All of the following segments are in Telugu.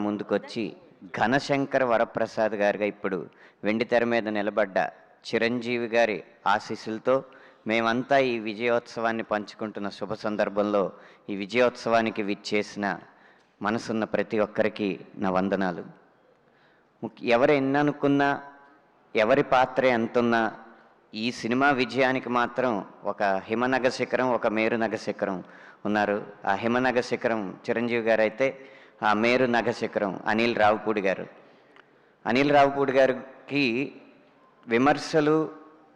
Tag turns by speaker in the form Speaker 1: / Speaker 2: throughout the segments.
Speaker 1: ముందుకొచ్చి ఘనశంకర వరప్రసాద్ గారిగా ఇప్పుడు వెండితెర మీద నిలబడ్డ చిరంజీవి గారి ఆశీస్సులతో మేమంతా ఈ విజయోత్సవాన్ని పంచుకుంటున్న శుభ సందర్భంలో ఈ విజయోత్సవానికి విచ్చేసిన మనసున్న ప్రతి ఒక్కరికి నా వందనాలు. ఎవరు ఎన్ననుకున్నా, ఎవరి పాత్ర ఎంతున్నా ఈ సినిమా విజయానికి మాత్రం ఒక హిమనగ శిఖరం, ఒక మేరునగ శిఖరం ఉన్నారు. ఆ హిమనగ శిఖరం చిరంజీవి గారు అయితే, ఆ మేరునగ శిఖరం అనిల్ రావిపూడి గారు. అనిల్ రావిపూడి గారికి విమర్శలు,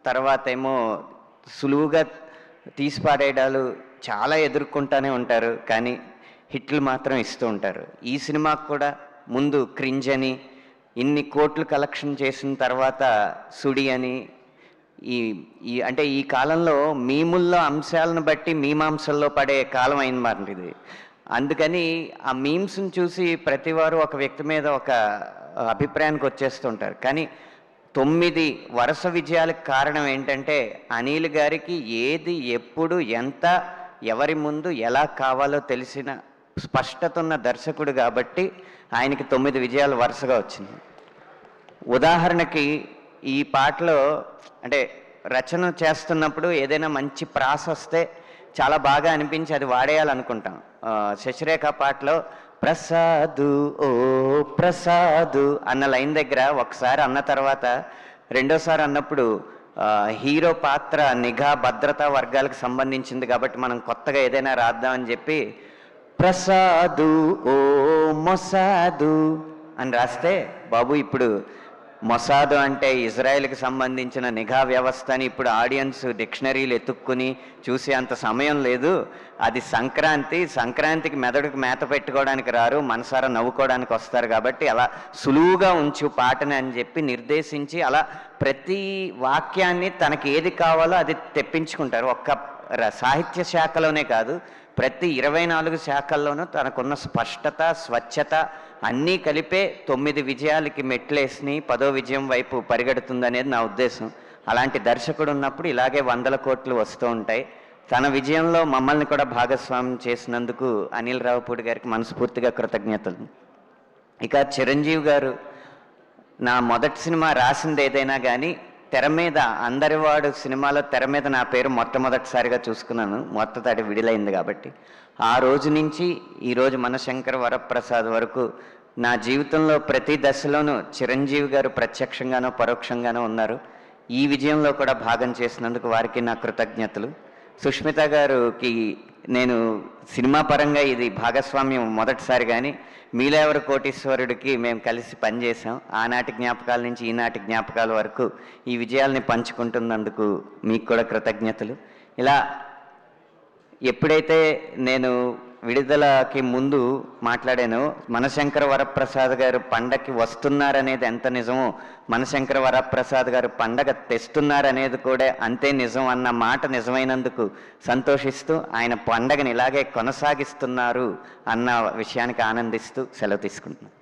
Speaker 1: తర్వాత ఏమో సులువుగా తీసిపాడేయడాలు చాలా ఎదుర్కొంటూనే ఉంటారు, కానీ హిట్లు మాత్రం ఇస్తూ ఉంటారు. ఈ సినిమాకు కూడా ముందు క్రింజ్ అని, ఇన్ని కోట్లు కలెక్షన్ చేసిన తర్వాత సుడి అని, ఈ అంటే ఈ కాలంలో మీముల్లో అంశాలను బట్టి మీమాంసల్లో పడే కాలం అయింది మరి ఇది. అందుకని ఆ మీమ్స్ని చూసి ప్రతివారు ఒక వ్యక్తి మీద ఒక అభిప్రాయానికి వచ్చేస్తుంటారు. కానీ 9 వరుస విజయాలకు కారణం ఏంటంటే అనిల్ గారికి ఏది, ఎప్పుడు, ఎంత, ఎవరి ముందు ఎలా కావాలో తెలిసిన స్పష్టత ఉన్న దర్శకుడు కాబట్టి ఆయనకి 9 విజయాలు వరుసగా వచ్చింది. ఉదాహరణకి ఈ పాటలో అంటే రచన చేస్తున్నప్పుడు ఏదైనా మంచి ప్రాస వస్తే చాలా బాగా అనిపించి అది వాడేయాలనుకుంటాం. శశిరేఖ పాటలో ప్రసాదు ఓ ప్రసాదు అన్న లైన్ దగ్గర ఒకసారి అన్న తర్వాత రెండోసారి అన్నప్పుడు హీరో పాత్ర నిఘా భద్రతా వర్గాలకు సంబంధించింది కాబట్టి మనం కొత్తగా ఏదైనా రాద్దామని చెప్పి ప్రసాదు ఓ మొసాదు అని రాస్తే, బాబు ఇప్పుడు మొసాదు అంటే ఇజ్రాయెల్కి సంబంధించిన నిఘా వ్యవస్థని ఇప్పుడు ఆడియన్స్ డిక్షనరీలు ఎత్తుక్కుని చూసే అంత సమయం లేదు. అది సంక్రాంతికి మెదడుకు మేత పెట్టుకోవడానికి రారు, మనసారా నవ్వుకోవడానికి వస్తారు కాబట్టి అలా సులువుగా ఉంచు పాటని అని చెప్పి నిర్దేశించి అలా ప్రతి వాక్యాన్ని తనకి ఏది కావాలో అది తెప్పించుకుంటారు. ఒక్క సాహిత్య శాఖలోనే కాదు, ప్రతి 24 శాఖల్లోనూ తనకున్న స్పష్టత, స్వచ్ఛత అన్నీ కలిపే 9 విజయాలకి మెట్లేసి 10వ విజయం వైపు పరిగెడుతుందనేది నా ఉద్దేశం. అలాంటి దర్శకుడు ఉన్నప్పుడు ఇలాగే 100 కోట్లు వస్తూ ఉంటాయి. తన విజయంలో మమ్మల్ని కూడా భాగస్వామ్యం చేసినందుకు అనిల్ రావిపూడి గారికి మనస్ఫూర్తిగా కృతజ్ఞతలు. ఇక చిరంజీవి గారు, నా మొదటి సినిమా రాసింది ఏదైనా కానీ తెర మీద అందరివాడు సినిమాలో తెర మీద నా పేరు మొట్టమొదటిసారిగా చూసుకున్నాను. మొత్తతాడి విడుదలైంది కాబట్టి ఆ రోజు నుంచి ఈరోజు మనశంకర వరప్రసాద్ వరకు నా జీవితంలో ప్రతి దశలోనూ చిరంజీవి గారు ప్రత్యక్షంగానో పరోక్షంగానో ఉన్నారు. ఈ విజయంలో కూడా భాగం చేసినందుకు వారికి నా కృతజ్ఞతలు. సుష్మిత గారికి నేను సినిమా పరంగా ఇది భాగస్వామ్యం మొదటిసారి, కానీ మీలేవరు కోటీశ్వరుడికి మేము కలిసి పనిచేసాం. ఆనాటి జ్ఞాపకాల నుంచి ఈనాటి జ్ఞాపకాల వరకు ఈ విజయాల్ని పంచుకుంటున్నందుకు మీకు కూడా కృతజ్ఞతలు. ఇలా ఎప్పుడైతే నేను విడుదలకి ముందు మాట్లాడానో మనశంకర వరప్రసాద్ గారు పండగకి వస్తున్నారనేది ఎంత నిజమో, మనశంకర వరప్రసాద్ గారు పండగ తెస్తున్నారనేది కూడా అంతే నిజం అన్న మాట నిజమైనందుకు సంతోషిస్తూ, ఆయన పండగని ఇలాగే కొనసాగిస్తున్నారు అన్న విషయానికి ఆనందిస్తూ సెలవు తీసుకుంటున్నాను.